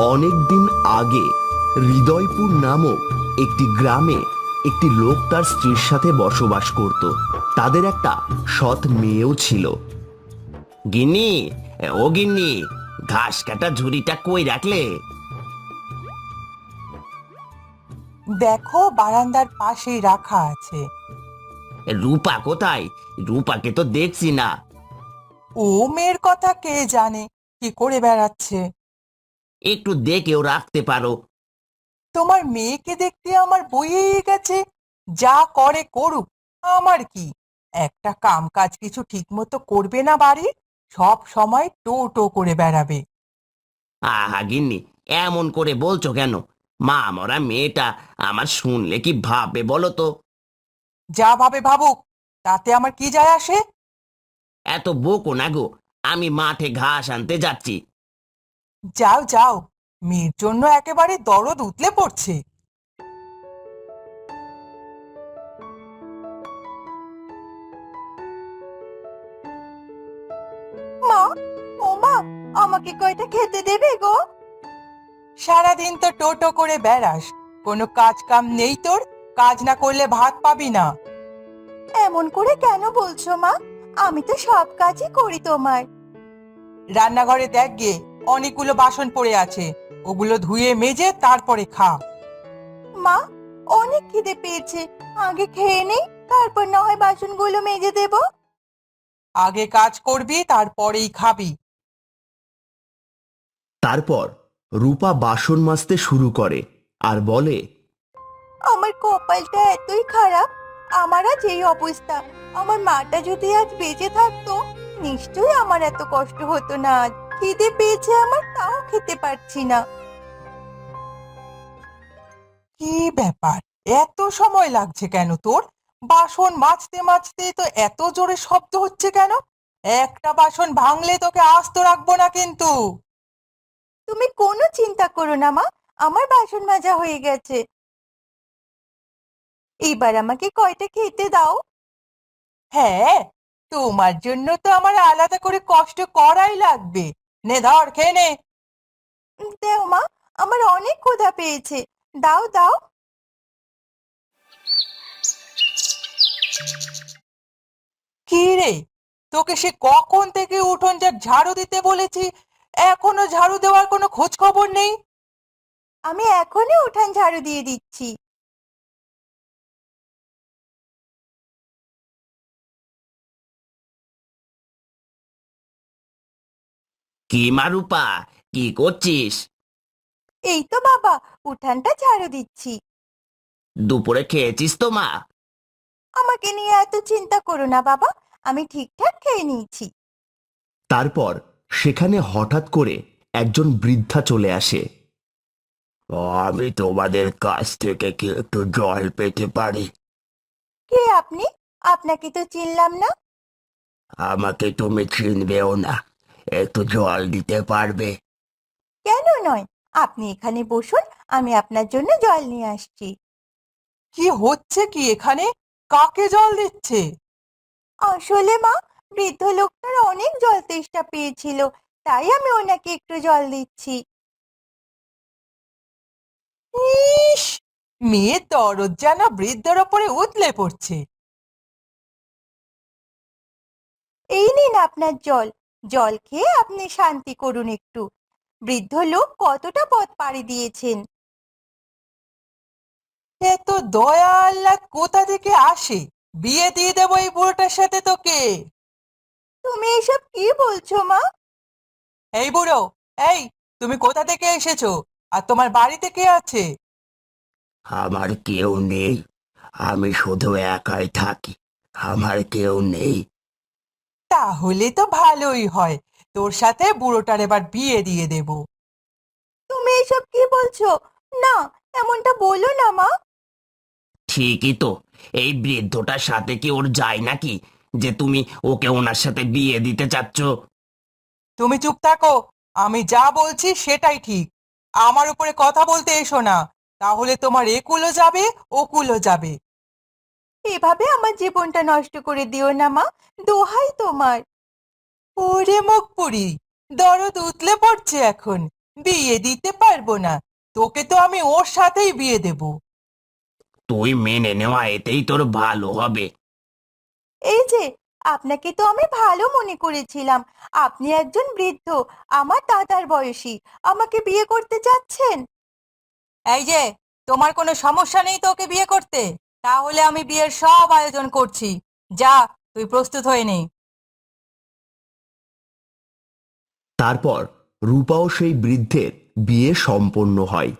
অনেক দিন আগে হৃদয়পুর নামক একটি গ্রামে একটি লোক তার স্ত্রীর সাথে বসবাস করত। তাদের একটা সৎ মেয়েও ছিল। গিন্নি, ও গিন্নি, ঘাস কাটা ঝুড়িটা কই রাখলে? দেখো, বারান্দার পাশেই রাখা আছে। রূপা কোথায়? রূপাকে তো দেখছি না। ও মেয়ের কথা কে জানে কি করে বেড়াচ্ছে। একটু দেখেও রাখতে পারো। তোমার মেয়েকে দেখতে আমার বইয়েই গেছে। যা করে করুক, আমার কি। একটা কাম কাজ কিছু ঠিক মতো করবে না বাড়ির, সব সময় টো টো করে বেড়াবে। আহা গিন্নি, এমন করে বলছো কেন? মা মরা মেয়েটা আমার শুনলে কি ভাববে বলো তো? যা ভাবে ভাবুক, তাতে আমার কি যায় আসে। এত বকো না গো, আমি মাঠে ঘাস আনতে যাচ্ছি। যাও যাও, মেয়ের জন্য একেবারে দরদ উতলে পড়ছে। মা, ও মা, আমাকে কয়টা খেতে দেবে গো? সারাদিন তো টোটো করে বেড়াস, কোনো কাজ কাম নেই তোর? কাজ না করলে ভাত পাবি না। এমন করে কেন বলছো মা? আমি তো সব কাজই করি তোমার। রান্নাঘরে দেখ গে, অনেকগুলো বাসন পড়ে আছে, ওগুলো ধুয়ে মেজে তারপরে খা। মা, অনেক খিদে পেয়েছে, আগে খেয়ে নেই, তারপর না হয় বাসনগুলো মেজে দেব। আগে কাজ করবি, তারপরেই খাবি। তারপর রূপা বাসন মাজতে শুরু করে আর বলে, আমার কপালটা এতই খারাপ, আমার আজ এই অবস্থা। আমার মাটা যদি আজ বেঁচে থাকতো, নিশ্চয়ই আমার এত কষ্ট হতো না আজ। খিদে পেয়েছে আমার, তাও খেতে পারছি না। কি ব্যাপার, এত সময় লাগছে কেন তোর? বাসন মাজতে মাজতে তো এত জোরে শব্দ হচ্ছে কেন? একটা বাসন ভাঙলে তোকে আস্ত রাখবো না কিন্তু। তুমি কোনো চিন্তা করো না মা, আমার বাসন মাজা হয়ে গেছে। এবার আমাকে কয়টা খেতে দাও। হ্যাঁ, তোমার জন্য তো আমার আলাদা করে কষ্ট করাই লাগবে। নে ধর, খেয়ে নে। দেও মা, আমার অনেক ক্ষুধা পেয়েছে, দাও দাও। কি রে, তোকে সে কখন থেকে উঠোন ঝাড়ু দিতে বলেছি, এখনো ঝাড়ু দেওয়ার কোনো খোঁজ খবর নেই। আমি এখনই উঠান ঝাড়ু দিয়ে দিচ্ছি। কি মা রূপা, কি করছিস? এই তো বাবা, উঠানটা ঝাড়ু দিচ্ছি। দুপুরে খেয়েছিস তো মা? আমাকে নিয়ে এত চিন্তা করো না বাবা, আমি ঠিকঠাক খেয়ে নিয়েছি। তারপর সেখানে হঠাৎ করে একজন বৃদ্ধা চলে আসে। আমি তোমাদের কাছ থেকে কি একটু জল পেতে পারি? কে আপনি? আপনাকে তো চিনলাম না। আমাকে তুমি চিনবেও না, একটু জল দিতে পারবে? কেন নয়, আপনি এখানে বসুন, আমি আপনার জন্য জল নিয়ে আসছি। কি হচ্ছে কি এখানে? কাকে জল দিচ্ছে? আসলে মা, বৃদ্ধ লোকটার অনেক জল তেষ্টা পেয়েছিল, তাই আমি ওনাকে একটু জল দিচ্ছি। ইস, মেয়ে দরদ যেন বৃদ্ধর ওপরে উতলে পড়ছে। এই নিন আপনার জল, জল খেয়ে আপনি শান্তি করুন একটু। বৃদ্ধ লোক কতটা পথ পাড়ি দিয়েছেন। এত দয়া আহ্লাদ কোথা থেকে আসে? বিয়ে দিয়ে দেবো এই বুড়োটার সাথে তোকে। তুমি এসব কি বলছো মা? এই বুড়ো, এই, তুমি কোথা থেকে এসেছো? আর তোমার বাড়িতে কে আছে? আমার কেউ নেই, আমি শুধু একাই থাকি, আমার কেউ নেই। তাহলে তো ভালোই হয়, তোর সাথে বুড়োটার এবার বিয়ে দিয়ে দেব। তুমি এসব কি বলছো? না, এমনটা বলো না মা। ঠিকই তো, এই বৃদ্ধটার সাথে কি ওর যায় নাকি যে তুমি ওকে ওনার সাথে বিয়ে দিতে চাচ্ছ? তুমি চুপ থাকো, আমি যা বলছি সেটাই ঠিক। আমার উপরে কথা বলতে এসো না, তাহলে তোমার একুলো যাবে, ওকুলো যাবে। এভাবে আমার জীবনটা নষ্ট করে দিও না মা, দোহাই তোমার। ওরে মুখ পুরি, দরদ উতলে পড়ছে এখন। বিয়ে দিতে পারবো না। তোকে তো আমি ওর সাথেই বিয়ে দেব। তুই মেনে নেওয়া এতেই তোর ভালো হবে। এই যে, আপনাকে তো আমি ভালো মনে করেছিলাম। আপনি একজন বৃদ্ধ, আমার দাদার বয়সী, আমাকে বিয়ে করতে চাচ্ছেন? এই যে, তোমার কোনো সমস্যা নেই তো ওকে বিয়ে করতে? তাহলে আমি বিয়ের সব আয়োজন করছি। যা, তুই প্রস্তুত হয়ে নে। তারপর রূপা ও সেই বৃদ্ধের বিয়ে সম্পন্ন হয়।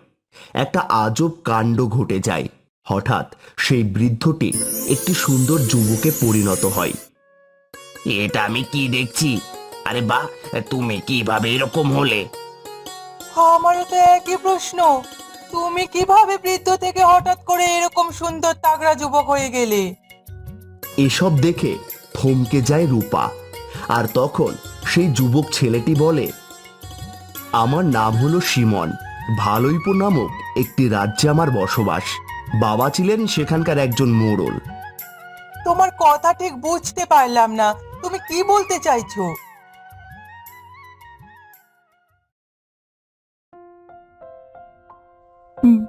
একটা আজব কাণ্ড ঘটে যায়। হঠাৎ সেই বৃদ্ধটি একটি সুন্দর যুবকে পরিণত হয়। এটা আমি কি দেখছি? আরে বাহ, তুমি কিভাবে এরকম হলে? আমারও তো একই প্রশ্ন। তুমি কিভাবে বৃদ্ধ থেকে হঠাৎ করে এরকম সুন্দর তাগড়া যুবক হয়ে গেলে? এসব দেখে থমকে যায় রূপা। আর তখন সেই যুবক ছেলেটি বলে, আমার নাম হলো সিমন। ভালোইপুর নামক একটি রাজ্যে আমার বসবাস। বাবা ছিলেন সেখানকার একজন মোড়ল। তোমার কথা ঠিক বুঝতে পারলাম না, তুমি কি বলতে চাইছো?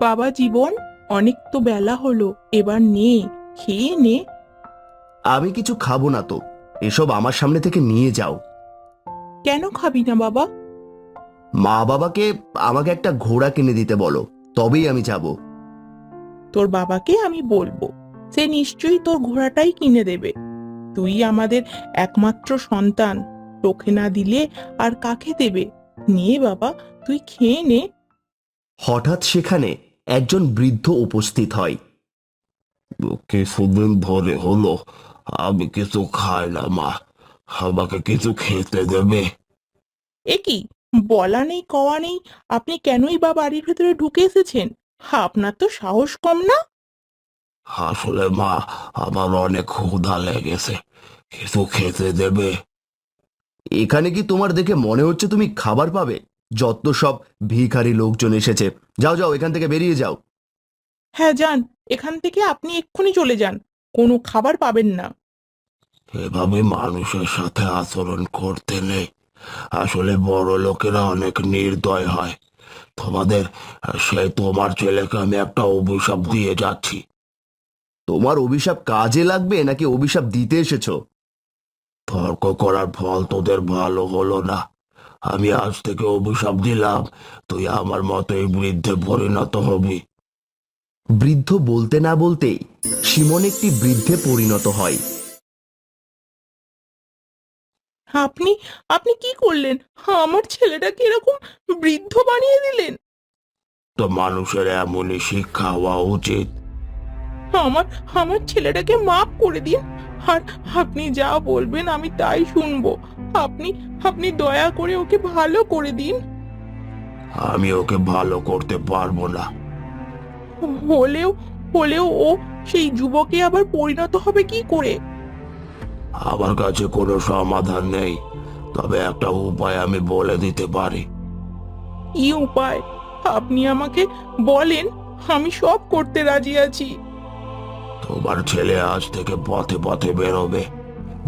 বাবা জীবন, অনেক তো বেলা হলো, এবার নে, খেয়ে নে। আমি কিছু খাবো না তো, এসব আমার সামনে থেকে নিয়ে যাও। কেন খাবি না বাবা? মা বাবাকে আমাকে একটা ঘোড়া কিনে দিতে বলো, তবেই আমি যাব। তোর বাবাকে আমি বলবো, সে নিশ্চয়ই তোর ঘোড়াটাই কিনে দেবে। তুই আমাদের একমাত্র সন্তান, তোকে না দিলে আর কাকে দেবে? নে বাবা, তুই খেয়ে নে। হঠাৎ সেখানে একজন বৃদ্ধ উপস্থিত হয়। কিছুদিন ধরে হলো আমি কিছু খাই না মা, আমাকে কিছু খেতে দেবে? এ কি, বলা নেই কওয়া নেই, আপনি কেনই বা বাড়ির ভেতরে ঢুকে এসেছেন? আপনার তো সাহস কম না? আসলে মা, আমার অনেক ক্ষুধা লেগেছে, কিছু খেতে দেবে? এখানে কি তোমার দেখে মনে হচ্ছে তুমি খাবার পাবে? যত সব ভিখারি লোকজন এসেছে, যাও যাও, এখান থেকে বেরিয়ে যাও। হ্যাঁ যান, এখান থেকে আপনি এক্ষুনি চলে যান, কোনো খাবার পাবেন না। এভাবে মানুষের সাথে আচরণ করতে নেই। আসলে বড় লোকেরা অনেক নির্দয় হয়। তোমাদের তোমার ছেলেকে আমি একটা অভিশাপ দিয়ে যাচ্ছি। তোমার অভিশাপ কাজে লাগবে নাকি অভিশাপ দিতে এসেছো? তর্ক করার ফল তোদের ভালো হলো না। আমি আজ থেকে অভিশাপ দিলাম, তুই আমার মতোই বৃদ্ধে পরিণত হবি। বৃদ্ধ বলতে না বলতেই সিমন একটি বৃদ্ধে পরিণত হয়। আপনি আপনি কি করলেন? আমার ছেলেটাকে এরকম বৃদ্ধ বানিয়ে দিলেন। তো মানুষের এমনই শিক্ষা হওয়া উচিত। আমার আমার ছেলেটাকে মাফ করে দিন। আর আপনি যা বলবেন আমি তাই শুনবো। আপনি আপনি দয়া করে ওকে ভালো করে দিন। আমি ওকে ভালো করতে পারবো না। হলেও হলেও ও সেই যুবকে আবার পরিণত হবে কি করে? আমার কাছে কোনো সমাধান নেই, তবে একটা উপায় আমি বলে দিতে পারি। কি উপায়? আপনি আমাকে বলেন, আমি সব করতে রাজি আছি। তোমার ছেলে আজ থেকে পথে পথে বেরোবে।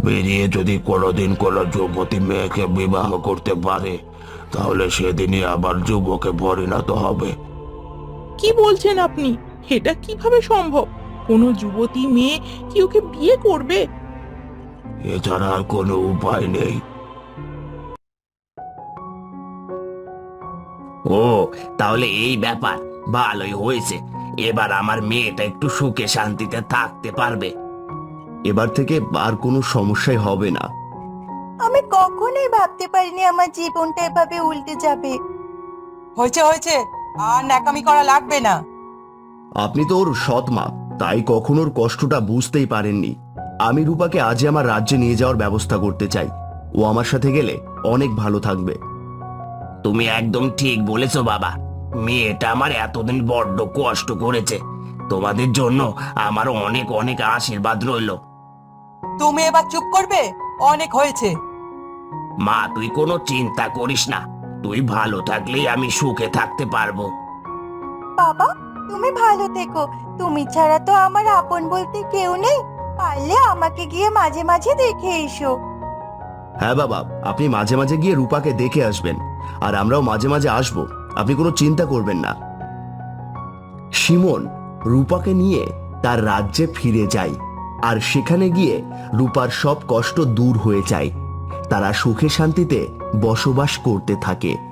বেরিয়ে যদি কোনোদিন কোনো যুবতী মেয়েকে বিবাহ করতে পারে, তাহলে সেদিনই আবার যুবকে পরিণত হবে। কি বলছেন আপনি? এটা কিভাবে সম্ভব? কোনো যুবতী মেয়ে কি ওকে বিয়ে করবে? এছাড়া আর কোনো উপায় নেই। ও, তাহলে এই ব্যাপার, ভালোই হয়েছে। এবার আমার মেয়েটা একটু সুখে শান্তিতে থাকতে পারবে। এবার থেকে আর কোনো সমস্যাই হবে না। আমি কখনোই ভাবতে পারিনি আমার জীবনটা এভাবে উল্টে যাবে। হয়েছে হয়েছে, আর ন্যাকামি করা লাগবে না। আপনি তো ওর সৎ মা, তাই কখনো ওর কষ্টটা বুঝতেই পারেননি। আমি রূপাকে আজই আমার রাজ্যে নিয়ে যাওয়ার ব্যবস্থা করতে চাই। ও আমার সাথে গেলে অনেক ভালো থাকবে। তুমি একদম ঠিক বলেছো বাবা। মেয়েটা আমার এতদিন বড্ড কষ্ট করেছে। তোমাদের জন্য আমার অনেক অনেক আশীর্বাদ রইল। তুমি এবার চুপ করবে? অনেক হয়েছে। মা, তুই কোনো চিন্তা করিস না। তুই ভালো থাকলেই আমি সুখে থাকতে পারবো। বাবা, তুমি ভালো থেকো। তুমি ছাড়া তো আমার আপন বলতে কেউ নেই। পারলে আমাকে গিয়ে মাঝে মাঝে দেখে এসো। হ্যাঁ বাবা, আপনি মাঝে মাঝে গিয়ে রূপাকে দেখে আসবেন, আর আমরাও মাঝে মাঝে আসবো, আপনি কোনো চিন্তা করবেন না। শিমন রূপাকে নিয়ে তার রাজ্যে ফিরে যায়, আর সেখানে গিয়ে রূপার সব কষ্ট দূর হয়ে যায়। তারা সুখে শান্তিতে বসবাস করতে থাকে।